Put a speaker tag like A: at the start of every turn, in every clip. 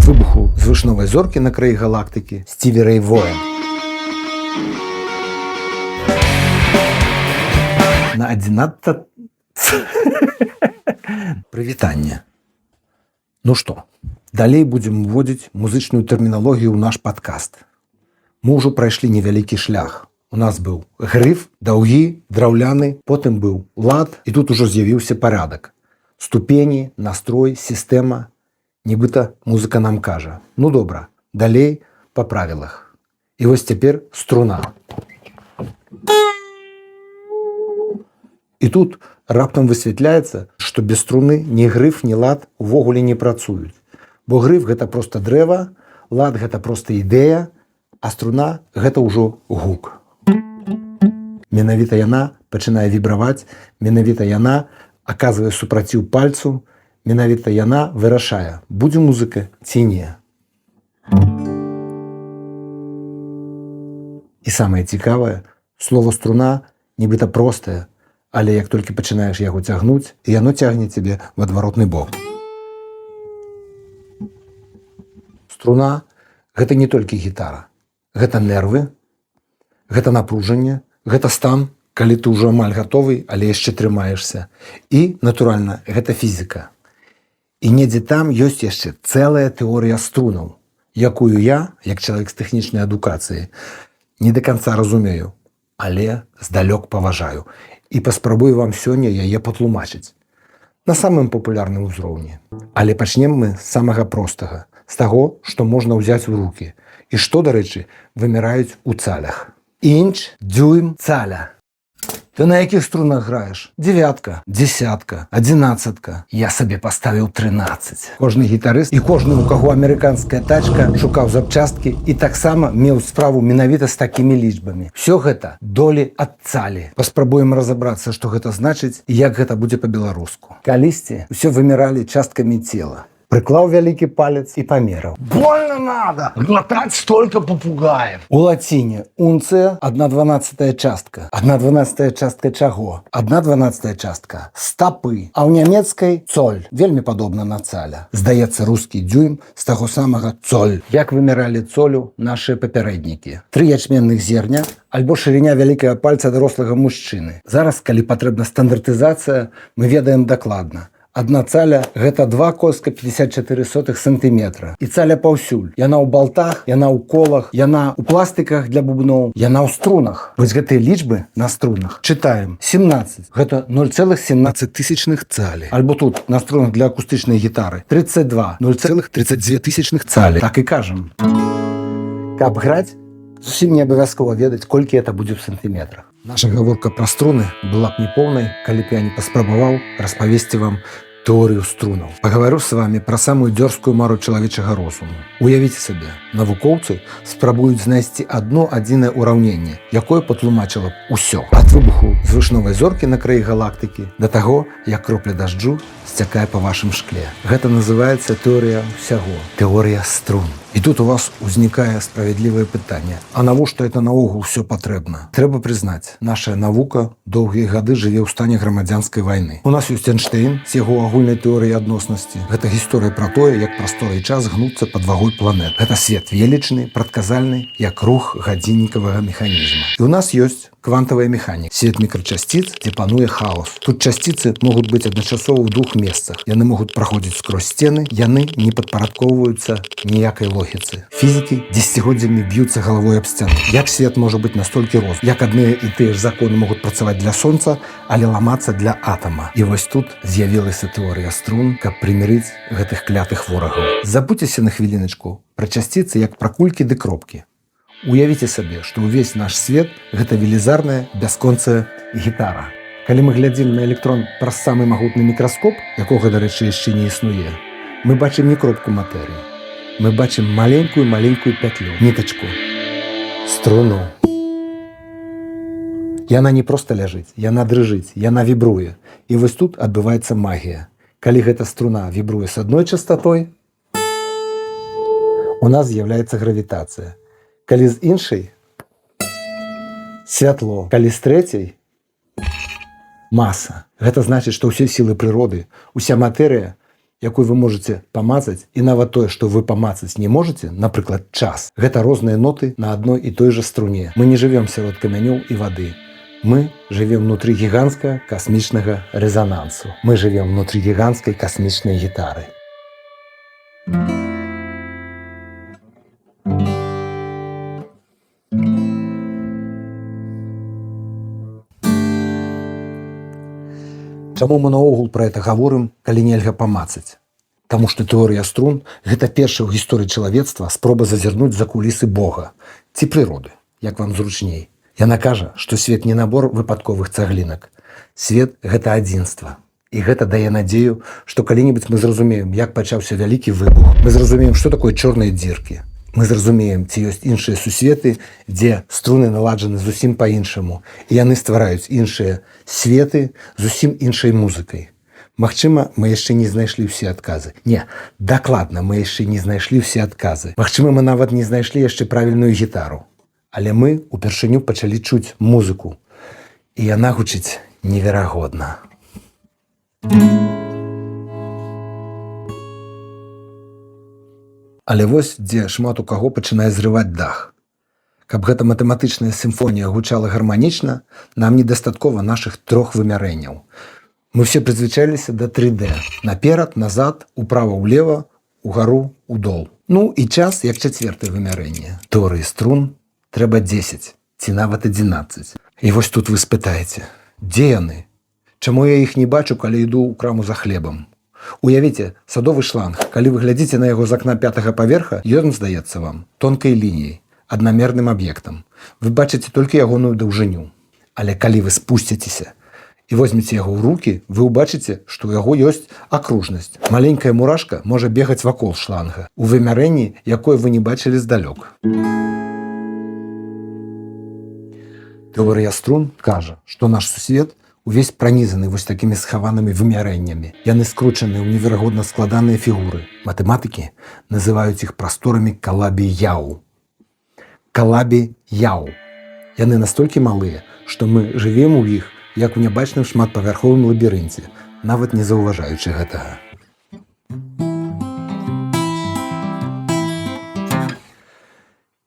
A: Ад выбуху звышновай зоркі на краі галактыкі Стіві Рэй Воэн. На 11... Прывітанне. Ну што, далей будзем уводзіць музычную тэрміналогію ў наш падкаст. Мы ўжо прайшлі невялікі шлях. У нас быў грыф, даўгі, драўляны, потым быў лад, і тут ужо з'явіўся парадак. Ступені, настрой, сістэма. Нібыта музыка нам кажа: ну добра, далей па правілах. І вось цяпер струна. І тут раптам высвятляецца, што без струны ні грыф, ні лад увогуле не працуюць. Бо грыф гэта проста дрэва, лад гэта проста ідэя, а струна гэта ўжо гук. Менавіта яна пачынае вібраваць, менавіта яна аказвае супраціў пальцу, менавіта яна вырашае, будзе музыка ці не. І самае цікавае, слова струна нібыта простае, але як толькі пачынаеш яго цягнуць, яно цягне цябе в адваротны бок. Струна гэта не толькі гітара. Гэта нервы, гэта напружанне, гэта стан, калі ты ўжо амаль гатовы, але яшчэ трымаешся. І, натуральна, гэта фізіка. І недзе там ёсць яшчэ цэлая тэорыя струнаў, якую я, як чалавек з тэхнічнай адукацыяй, не да канца разумею, але здалёк паважаю. І паспрабую вам сёння яе патлумачыць. На самым папулярным узроўні. Але пачнем мы з самага простага, з таго, што можна ўзяць у рукі. І што, дарэчы, вымяраюць у цалях. Інч, дзюйм, цаля. Ты на якіх струнах граеш? 9, 10, 11. Я сабе паставіў 13. Кожны гітарыст і кожны, у каго амерыканская тачка, шукаў запчасткі і таксама меў справу менавіта з такімі лічбамі. Всё гэта долі ад цалі. Паспрабуем разабрацца, што гэта значыць і як гэта будзе па-беларуску. Калісьці ўсё вымяралі часткамі цела. Прыклаў вялікі палец і памераў. Больно надо! Глотать столько попугаев! У лаціне унцыя 1/12 частка. 1/12 частка чаго? 1/12 частка стапы. А ў нямецкай цоль. Вельмі падобна на цаля. Здаецца, рускі дзюйм з таго самага цоль. Як вымяралі цолю нашыя папярэднікі? 3 ячменных зерня альбо шырыня вялікага пальца дарослага мужчыны. Зараз, калі патрэбна стандартызацыя, мы ведаем дакладна. Адна цаля – гэта 2,54 сантиметра. І цаля паўсюль. Яна ў балтах, яна ў колах, яна ў пластыках для бубноў, яна ў струнах. Вось гэтыя лічбы на струнах. Чытаем. 17. Гэта 0,17 цалі. Альбо тут на струнах для акустычнай гітары. 32. 0,32 цалі. Так і кажам. Каб граць, зусім не абавязкова ведаць, колькі гэта будзе ў сантиметрах. Наша гаворка пра струны была б непоўнай, калі б я не паспрабаваў распавесці вам тэорыю струнаў. Пагавару з вамі пра самую дзёрзкую мару чалавечага розуму. Уявіце сабе, навукоўцы спрабуюць знайсці адно адзінае ўраўненне, якое патлумачыла б усё. Ад выбуху звышновай зоркі на краі галактыкі да таго, як кропля дажджу сцякае па вашым шкле. Гэта называецца тэорыя ўсяго, тэорыя струн. І тут у вас узнікае справядлівае пытанне. А навошта это наогул ўсё патрэбна? Трэба прызнаць, наша навука доўгія гады жыве ў стане грамадзянскай вайны. У нас ёсць Эйнштэйн з яго агульнай тэорыяй адноснасці. Гэта гісторыя пра тое, як прастора і час гнуцца пад вагой планет. Гэта свет велічны, прадказальны, як рух гадзіннікавага механізма. І ў нас ёсць квантавая механіка. Свет мікрачасціц, дзе пануе хаос. Тут часціцы могуць быць адначасова ў двух месцах. Яны могуць праходзіць скрозь сцены, яны не падпарадкоўваюцца ніякай логіцы. Фізікі дзесяцігоддзямі б'юцца галавой аб сцяну. Як свет можа быць настолькі розны? Як адныя і тыя ж законы могуць працаваць для сонца, але ламацца для атама. І вось тут з'явілася тэорыя струн, каб прымірыць гэтых клятых ворагаў. Забудзьцеся на хвіліначку пра часціцы як пра кулькі ды кропкі. Уявіце сабе, што ўвесь наш свет – гэта велізарная, бясконцая гітара. Калі мы глядзім на электрон праз самы магутны мікраскоп, якога, дарэчы, яшчэ не існуе, мы бачым не кропку матэрыі. Мы бачым маленькую пятлю, нітачку, струну. Яна не проста ляжыць, яна дрыжыць, яна вібруе. І вось тут адбываецца магія. Калі гэта струна вібруе з адной частатой, у нас з'яўляецца гравітацыя. Калі з іншай святло, калі з трэцяй маса. Гэта значыць, што ўсе сілы прыроды, уся матэрыя якой вы можете памацаць, і нават тое, што вы памацаць не можете, напрыклад, час, гэта розныя ноты на адной і той жа струне. Мы не жывем сярод камянёў і вады. Мы живем внутри гигантского космичного резонансу. Мы живем внутри гигантской космичной гитары. Чаму мы наогул пра гэта гаворым, калі нельга памацаць? Таму што тэорыя струн – гэта першая ў гісторыі чалавецтва спроба зазірнуць за кулісы Бога ці прыроды, як вам зручней. Яна кажа, што свет не набор выпадковых цаглінак. Свет – гэта адзінства. І гэта дае надзею, што калі-небудзь мы зразумеем, як пачаўся вялікі выбух. Мы зразумеем, што такое чорныя дзіркі. Мы зразумеем, ці ёсць іншыя сусветы, дзе струны наладжаны зусім па-іншаму. І яны ствараюць іншыя светы зусім іншай музыкай. Магчыма, мы яшчэ не знайшлі ўсе адказы. Не, дакладна, мы яшчэ не знайшлі ўсе адказы. Магчыма, мы нават не знайшлі яшчэ правільную гітару. Але мы упершыню пачалі чуць музыку. І яна гучыць неверагодна. Але вось дзе шмат у каго пачынае зрываць дах. Каб гэта матэматычная сімфонія гучала гарманічна, нам недастаткова нашых 3 вымярэнняў. Мы все прызвычаіліся да 3D. Наперад, назад, управа-ўлева, угару, удол. Ну і час як 4-е вымярэнне. Тэорыі струн трэба 10, ці нават 11. І вось тут вы спытаеце, дзе яны? Чаму я іх не бачу, калі іду ў краму за хлебам? Уявіце, садовы шланг, калі вы глядзіце на яго з акна 5-го паверха, ён здаецца вам тонкай лініяй, аднамерным аб'ектам. Вы бачыце толькі ягоную даўжыню. Але калі вы спусціцеся і возьмеце яго ў рукі, вы ўбачыце, што ў яго ёсць акружнасць. Маленькая мурашка можа бегаць вакол шланга, у вымярэнні, якое вы не бачылі здалёк. Тэорыя струн кажа, што наш сусвет увесь пранізаны вось такімі схаванымі вымярэннямі. Яны скручаны ў неверагодна складаныя фігуры. Матэматыкі называюць іх прасторамі калабі-яу. Калабі-яу. Яны настолькі малыя, што мы жывем у іх, як у нябачным шматпавярховым лабірынце, нават не заўважаючы гэтага.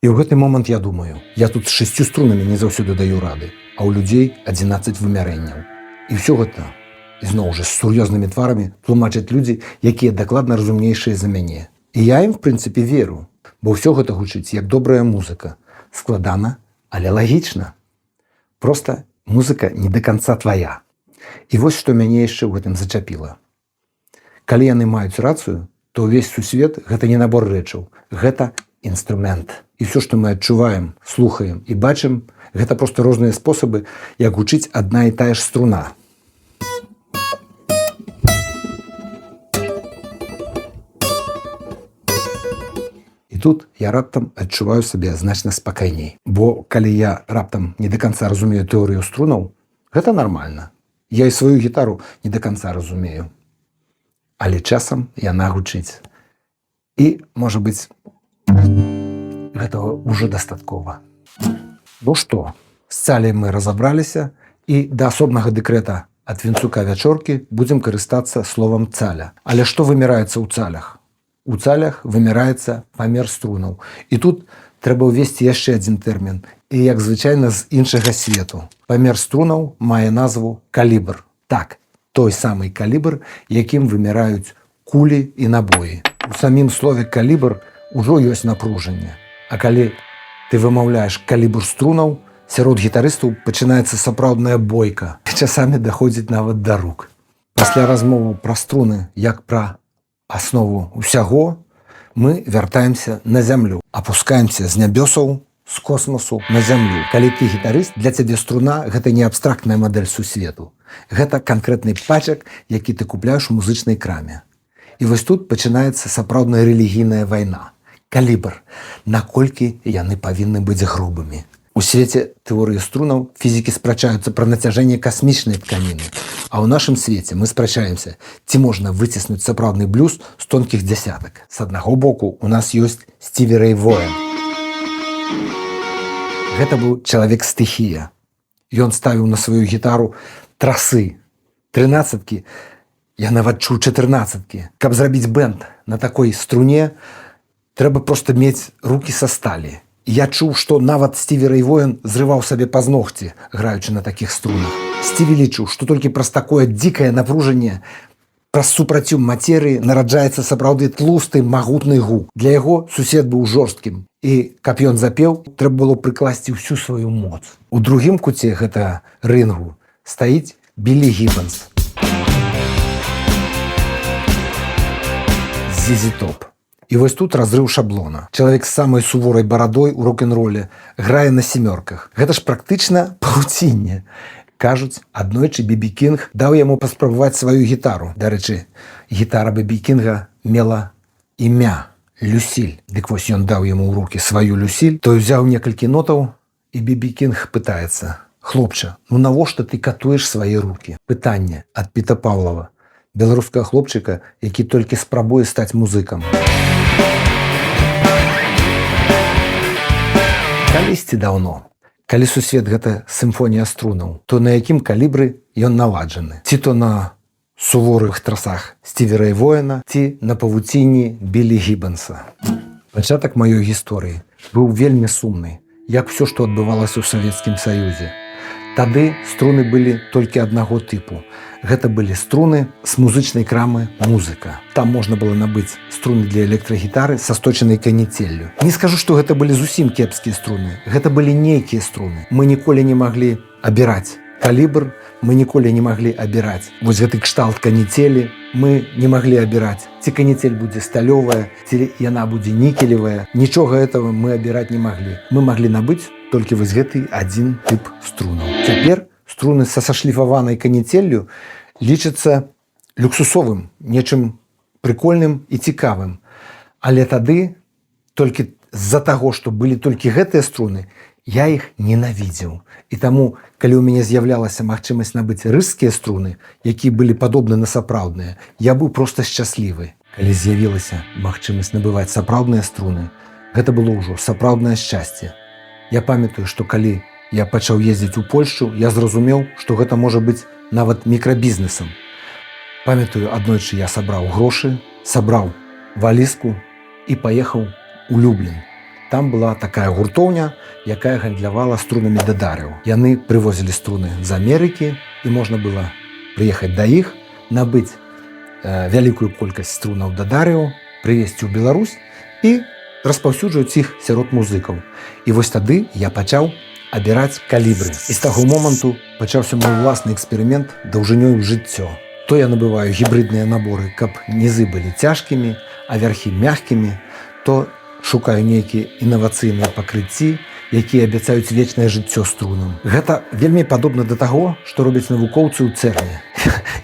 A: І ў гэты момант я думаю, я тут з 6 струнамі не заўсёды даю рады, а ў людзей 11 вымярэнняў. І ўсё гэта, ізноў жа, з сур'ёзнымі тварамі тлумачаць людзі, якія дакладна разумнейшыя за мяне. І я ім, в прынцыпе, веру, бо ўсё гэта гучыць як добрая музыка. Складана, але лагічна. Проста музыка не да канца твая. І вось што мяне яшчэ ў гэтым зачапіла. Калі яны маюць рацыю, то ўвесь сусвет – гэта не набор рэчаў, гэта інструмент. І все, што мы адчуваем, слухаем і бачым, гэта проста розныя спосабы, як гучыць адна і тая ж струна. І тут я раптам адчуваю сабе значна спакайней. Бо калі я раптам не да канца разумею тэорыю струнаў, гэта нармальна. Я і сваю гітару не да канца разумею. Але часам яна гучыць. І, можа быць, гэтага ўжо дастаткова. Ну што, з цаляй мы разабраліся, і да асобнага дэкрэта ад вінцука вячоркі будзем карыстацца словам цаля. Але што вымяраецца ў цалях? У цалях вымяраецца памер струнаў. І тут трэба ўвесці яшчэ адзін тэрмін. І, як звычайна, з іншага свету. Памер струнаў мае назву калібр. Так, той самы калібр, якім вымяраюць кулі і набоі. У самім слове калібр ужо ёсць напружанне. А калі ты вымаўляеш калібр струнаў, сярод гітарыстаў пачынаецца сапраўдная бойка. Часамі даходзіць нават да рук. Пасля размовы пра струны, як пра аснову ўсяго, мы вяртаемся на зямлю. Апускаемся з нябёсаў, з космосу на зямлю. Калі ты гітарыст, для цябе струна – гэта не абстрактная мадэль сусвету. Гэта канкрэтны пачак, які ты купляеш у музычнай краме. І вось тут пачынаецца сапраўдная рэлігійная вайна. Калібр. Наколькі яны павінны быць грубымі. У свеце тэорыі струнаў фізікі спрачаюцца пра нацяжэнне касмічнай тканіны. А ў нашым свеце мы спрачаемся, ці можна выціснуць сапраўдны блюз з тонкіх дзясятак. З аднаго боку у нас ёсць Стіві Рэй Воэн. Гэта быў чалавек-стыхія. Ён ставіў на сваю гітару трасы, 13-кі Я нават чуў 14-кі. Каб зрабіць бэнд на такой струне, трэба проста мець рукі са сталі. Я чуў, што нават Стіві Рэй Воен зрываў сабе пазногці, граючы на такіх струнах. Стіві лічыў, што толькі праз такое дзікае напружанне, праз супраціў матэрыі нараджаецца сапраўды тлусты, магутны гук. Для яго сусед быў жорсткім. І каб ён запеў, трэба было прыкласці ўсю сваю моц. У другім куце гэтага рынгу стаіць Біллі Гіббонс. Зізі Топ. І вось тут разрыў шаблона. Чалавек з самай суворай барадой у рок-н-роле грае на семёрках. Гэта ж практычна павуцінне. Кажуць, аднойчы Бі-Бі Кінг даў яму паспрабаваць сваю гітару. Дарэчы, гітара Бі-Бі Кінга мела імя Люсіль. Дык вось ён даў яму ў рукі сваю Люсіль. Той узяў некалькі нотаў, і Бі-Бі Кінг пытаецца: «Хлопча, ну навошта ты катуеш свае рукі?» Пытанне ад Піта Паўлава, беларускага хлопчыка, які толькі спрабуе стаць музыкам. Калісьці даўно, калі сусвет гэта сімфонія струнаў, то на якім калібры ён наладжаны? Ці то на суворых трасах Стіві Рэй Воена, ці на павуцінні Біллі Гіббонса. Пачатак маёй гісторыі быў вельмі сумны, як усё, што адбывалася ў Савецкім Саюзе. Тады струны былі толькі аднаго тыпу. Гэта былі струны з музычнай крамы «Музыка». Там можна было набыць струны для электрагітары са сточанай каніцеллю. Не скажу, што гэта былі зусім кепскія струны. Гэта былі нейкія струны. Мы ніколі не маглі абіраць калібр, мы ніколі не маглі абіраць вось гэты кшталт каніцелі. Мы не маглі абіраць, ці каніцель будзе сталёвая, ці яна будзе нікелевая. Нічога этого мы абіраць не маглі. Мы маглі набыць толькі вось гэты адзін тып струнаў. Цяпер струны са сашліфаванай каніцеллю лічацца люксусовым, нечым прыкольным і цікавым. Але тады, толькі з-за таго, што былі толькі гэтыя струны, я іх ненавідзеў. І таму, калі ў мяне з'яўлялася магчымасць набыць рыжскія струны, якія былі падобны на сапраўдныя, я быў проста шчаслівы. Калі з'явілася магчымасць набываць сапраўдныя струны, гэта было ўжо сапраўднае шчасце. Я памятаю, што калі я пачаў ездзіць у Польшчу, я зразумеў, што гэта можа быць нават мікрабізнесам. Памятаю, аднойчы я сабраў грошы, сабраў валізку і паехаў у Люблін. Там была такая гуртоўня, якая гандлявала струнамі дадарыў. Яны прывозілі струны з Амерыкі, і можна было прыехаць да іх, набыць вялікую колькасць струнаў дадарыў, прывезці ў Беларусь і распаўсюджваць іх сярод музыкаў. І вось тады я пачаў абіраць калібры. І з таго моманту пачаўся мой уласны эксперымент даўжынёй у жыццё. То я набываю гібрыдныя наборы, каб нізы былі цяжкімі, а вярхі мягкімі, то шукаю нейкія інавацыйныя пакрыцці, якія абяцаюць вечнае жыццё струнам. Гэта вельмі падобна да таго, што робяць навукоўцы ў цэрне.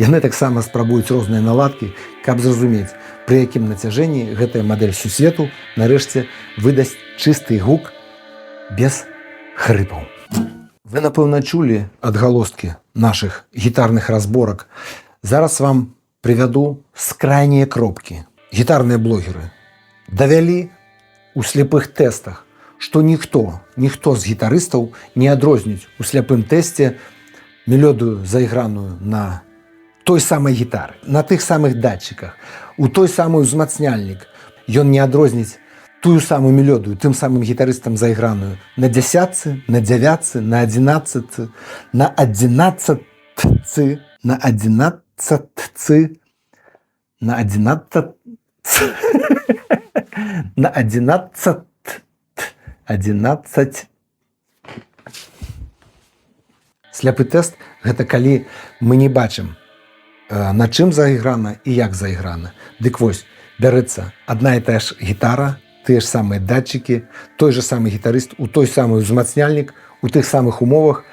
A: Яны таксама спрабуюць розныя наладкі, каб зразумець, пры якім нацяжэнні гэтая мадэль сусвету нарэшце выдасць чысты гук без хрыпаў. Вы, напэўна, чулі адгалосткі нашых гітарных разборак. Зараз вам прывяду скрайнія кропкі. Гітарныя блогеры давялі у слепых тэстах, што ніхто з гітарыстаў не адрозніць у сляпым тэсце мелодыю, зайграную на той самай гітары, на тых самых датчыках, у той самы ўзмацняльнік. Ён не адрозніць тую самую мелодыю тым самым гітарыстам зайграную на дзясятцы, на дзявятцы, на адзінаццатцы, на адзінаццатцы, на адзінаццатцы, на адзінаццатцы, на 11. Сляпы тэст – гэта калі мы не бачым, на чым зайграна і як зайграна. Дык вось, бярэцца адна і тая ж гітара, тыя ж самыя датчыкі, той же самы гітарыст, у той самы ўзмацняльнік, у тых самых умовах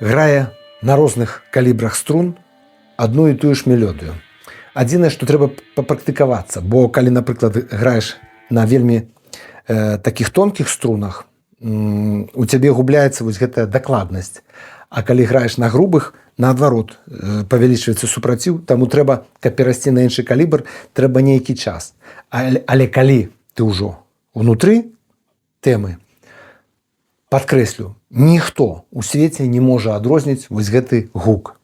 A: грае на розных калібрах струн адну і тую ж мелодыю. Адзінае, што трэба папрактыкавацца, бо калі, напрыклад, граеш на вельмі такіх тонкіх струнах, у цябе губляецца вось гэтая дакладнасць. А калі граеш на грубых, наадварот, павялічваецца супраціў, таму трэба, каб перайсці на іншы калібр, трэба нейкі час. Але калі ты ўжо ўнутры тэмы, падкрэслю, ніхто ў свеце не можа адрозніць вось гэты гук.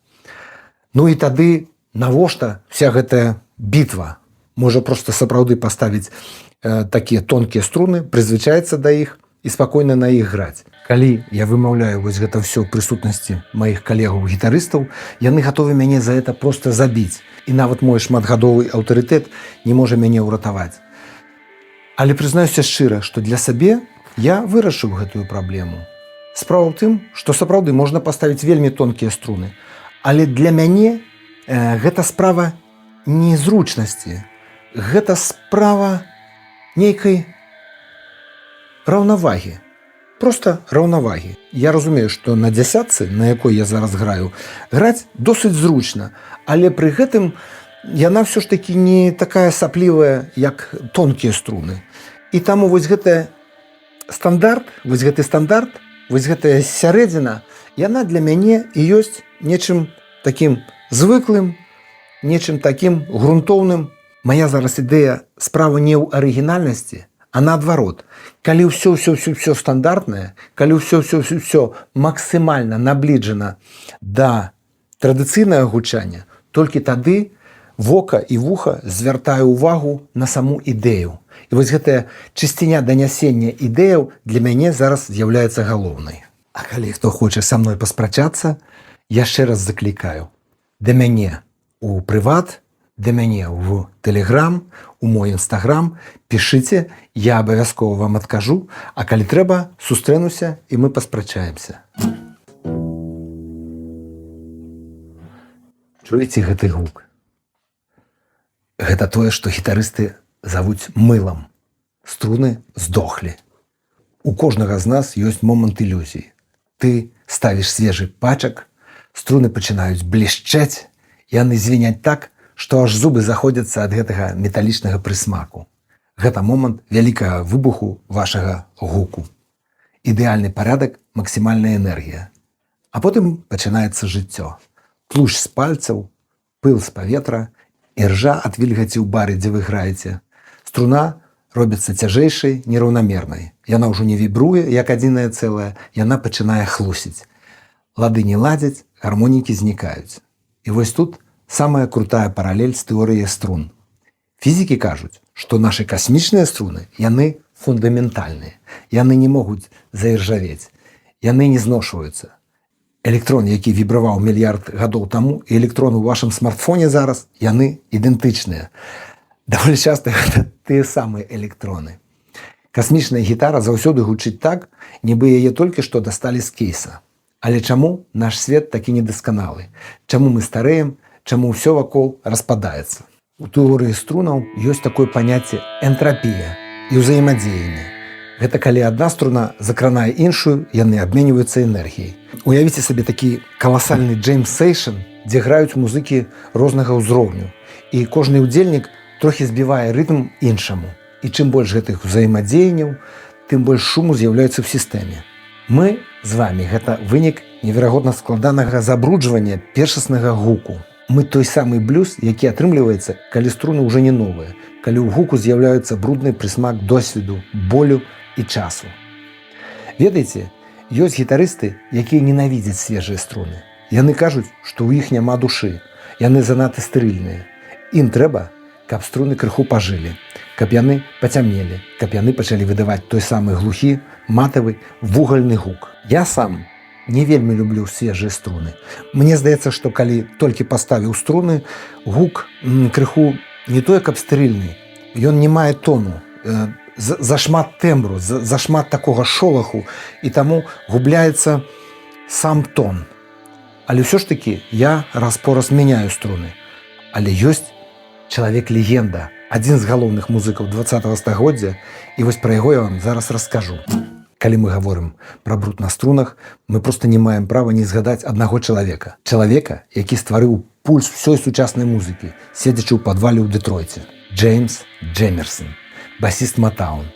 A: Ну і тады Навошта вся гэтая бітва? Можа проста сапраўды паставіць такія тонкія струны, прызвычаецца да іх і спакойна на іх граць. Калі я вымаўляю вось гэта ўсё ў прысутнасці маіх калегаў-гітарыстаў, яны гатовы мяне за гэта проста забіць. І нават мой шматгадовы аўтарытэт не можа мяне ўратаваць. Але прызнаюся шчыра, што для сабе я вырашыў гэтую праблему. Справа ў тым, што сапраўды можна паставіць вельмі тонкія струны. Але для мяне гэта справа незручнасці. Гэта справа нейкай раўнавагі. Просто раўнавагі. Я разумею, што на дзясятцы, на якой я зараз граю, граць досыць зручна, але пры гэтым яна ўсё ж такі не такая саплівая, як тонкія струны. І таму вось гэты стандарт, вось гэтая сярэдзіна, яна для мяне і ёсць нечым такім звыклым, нечым такім грунтоўным. Моя зараз ідэя справа не ў арыгінальнасці, а наадварот. Калі ўсё стандартнае, калі ўсё максімальна набліджана да традыцыйнага гучання, толькі тады вока і вуха звяртае ўвагу на саму ідэю. І вось гэтая чысціня данясення ідэяў для мяне зараз з'яўляецца галоўнай. А калі хто хоча са мной паспрачацца, яшчэ раз заклікаю. Да мяне у прыват, да мяне ў Тэлеграм, у мой Інстаграм, пішыце, я абавязкова вам адкажу, а калі трэба, сустрэнуся і мы паспрачаемся. Чуеце гэты гук? Гэта тое, што гітарысты завуць мылам. Струны здохлі. У кожнага з нас ёсць момант ілюзіі. Ты ставіш свежы пачак, струны пачынаюць блішчэць, яны звіняць так, што аж зубы заходзяцца ад гэтага металічнага прысмаку. Гэта момант вялікага выбуху вашага гуку. Ідэальны парадак, максімальная энергія. А потым пачынаецца жыццё. Тлушч з пальцаў, пыл з паветра, іржа ад вільгаці ў бары, дзе вы граеце. Струна робіцца цяжэйшай, нераўнамернай. Яна ўжо не вібруе, як адзінае цэлае, яна пачынае хлусіць. Лады не ладзяць, гармонікі знікаюць. І вось тут самая крутая паралель з тэорыяй струн. Фізікі кажуць, што нашы касмічныя струны, яны фундаментальныя. Яны не могуць заіржавець. Яны не зношваюцца. Электрон, які вібраваў мільярд гадоў таму, і электрон у вашым смартфоне зараз, яны ідэнтычныя. Даволі часта гэта тыя самыя электроны. Касмічная гітара заўсёды гучыць так, нібы яе толькі што дасталі з кейса. Але чаму наш свет такі недасканалы? Чаму мы стареем? Чаму ўсё вакол распадаецца? У тэорыі струнаў ёсць такое паняцце энтрапія і ўзаемадзеянне. Гэта калі адна струна закранае іншую, яны абменьваюцца энергіяй. Уявіце сабе такі каласальны джейм-сейшн, дзе граюць музыкі рознага ўзроўню. І кожны ўдзельнік трохі збівае рытм іншаму. І чым больш гэтых ўзаемадзеянняў, тым больш шуму з'яўляецца ў сістэме. Мы з вамі гэта вынік неверагодна складанага забруджвання першаснага гуку. Мы той самы блюз, які атрымліваецца, калі струны ўжо не новыя, калі ў гуку з'яўляецца брудны прысмак досведу, болю і часу. Ведаеце, ёсць гітарысты, якія ненавідзяць свежыя струны. Яны кажуць, што ў іх няма душы, яны занадта стэрыльныя. Ім трэба, каб струны крыху пажылі, каб яны пацямнелі, каб яны пачалі выдаваць той самы глухі, матавы, вугальны гук. Я сам не вельмі люблю свежыя струны. Мне здаецца, што калі толькі паставіў струны, гук крыху не тое, каб стэрыльны. Ён не мае тону, зашмат тэмбру, зашмат такога шолаху, і таму губляецца сам тон. Але ўсё ж такі я раз-пораз мяняю струны. Але ёсць чалавек-легенда, адзін з галоўных музыкаў 20-го стагоддзя, і вось пра яго я вам зараз раскажу. Калі мы гаворым пра бруд на струнах, мы проста не маем права не згадаць аднаго чалавека. Чалавека, які стварыў пульс усёй сучаснай музыкі, седзячы ў падвале ў Дэтройце. Джеймс Джэмерсон, басіст Матаун.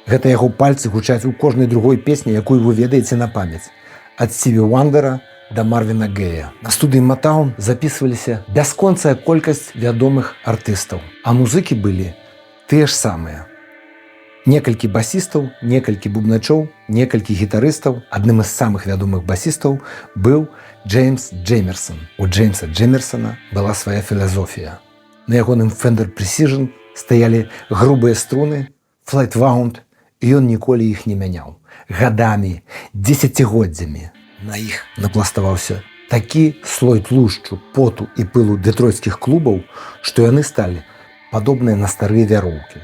A: Гэта яго пальцы гучаць у кожнай другой песні, якую вы ведаеце на памяць. Ад Стіві Вандера да Марвіна Гея. На студыі Матаун запісваліся бясконцая колькасць вядомых артыстаў, а музыкі былі тыя ж самыя. Некалькі басістаў, некалькі бубначоў, некалькі гітарыстаў. Адным з самых вядомых басістаў быў Джеймс Джеймерсон. У Джеймса Джеймерсона была свая філасофія. На ягоным Fender Precision стаялі грубыя струны, флайтваунд, і ён ніколі іх не мяняў. Гадамі, дзесяцігоддзямі на іх напластаваўся такі слой тлушчу, поту і пылу дэтройцкіх клубаў, што яны сталі падобныя на старыя вяроўкі.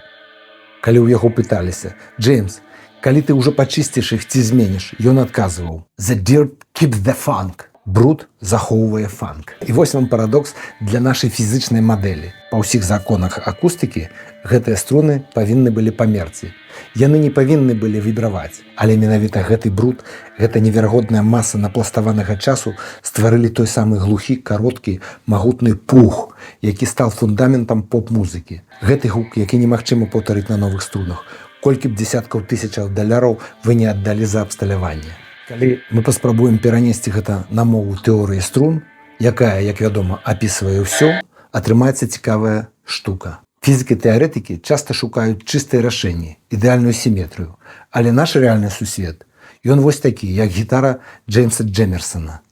A: Калі ў яго пыталіся: «Джеймс, калі ты ўжо пачысціш іх ці зменіш?» Ён адказваў: «The dirt keeps the funk». Бруд захоўвае фанк. І вось вам парадокс для нашай фізычнай мадэлі. Па ўсіх законах акустыкі гэтыя струны павінны былі памерці. Яны не павінны былі вібраваць. Але менавіта гэты бруд, гэта неверагодная маса напластаванага часу стварылі той самы глухі, кароткі, магутны пух, які стаў фундаментам поп-музыкі. Гэты гук, які немагчыма паўтарыць на новых струнах. Колькі б дзесяткаў тысячаў даляраў вы не аддалі за абсталяванне. Калі мы паспрабуем перанесці гэта на мову тэорыі струн, якая, як вядома, апісвае ўсё, атрымаецца цікавая штука. Фізікі-тэарэтыкі часта шукаюць чыстыя рашэнні, ідэальную сіметрыю, але наш рэальны сусвет, ён вось такі, як гітара Джеймса Джеймерсона.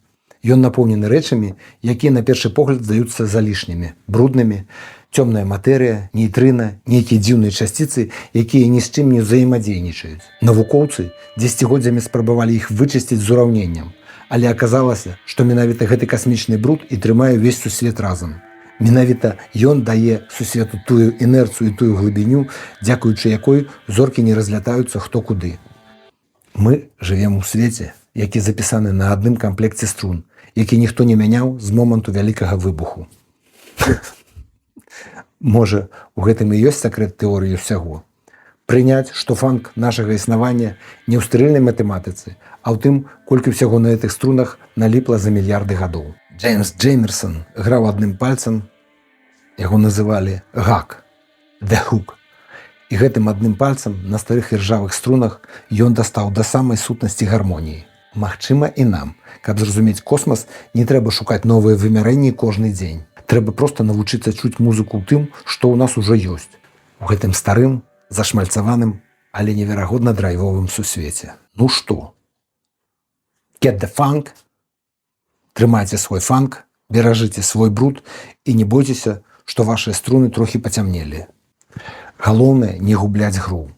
A: Ён напоўнены рэчамі, якія на першы погляд здаюцца залішнімі, бруднымі, цёмная матэрыя, нейтрына, нейкія дзіўныя часціцы, якія ні з чым не ўзаемадзейнічаюць. Навукоўцы дзесяцігоддзямі спрабавалі іх вычысціць з ураўненнем, але аказалася, што менавіта гэты касмічны бруд і трымае ўвесь сусвет разам. Менавіта ён дае сусвету тую інерцыю і тую глыбіню, дзякуючы якой зоркі не разлятаюцца хто куды. Мы жывем у свеце, які запісаны на адным камплекце струн, які ніхто не мяняў з моманту вялікага выбуху. Можа, у гэтым і ёсць сакрэт тэорыі ўсяго. Прыняць, што фанк нашага існавання не ў стэрыльнай матэматыцы, а ў тым, колькі ўсяго на гэтых струнах наліпла за мільярды гадоў. Джеймс Джеймерсон граў адным пальцам, яго называлі гак, the hook. І гэтым адным пальцам на старых іржавых струнах ён дастаў да самай сутнасці гармоніі. Магчыма, і нам, каб зразумець космас, не трэба шукаць новыя вымярэнні кожны дзень. Трэба проста навучыцца чуць музыку ў тым, што ў нас ужо ёсць. У гэтым старым, зашмальцаваным, але неверагодна драйвовым сусвеце. Ну што? Get the funk? Трымайце свой фанк, беражыце свой бруд і не бойцеся, што вашыя струны трохі пацямнелі. Галоўнае не губляць гру.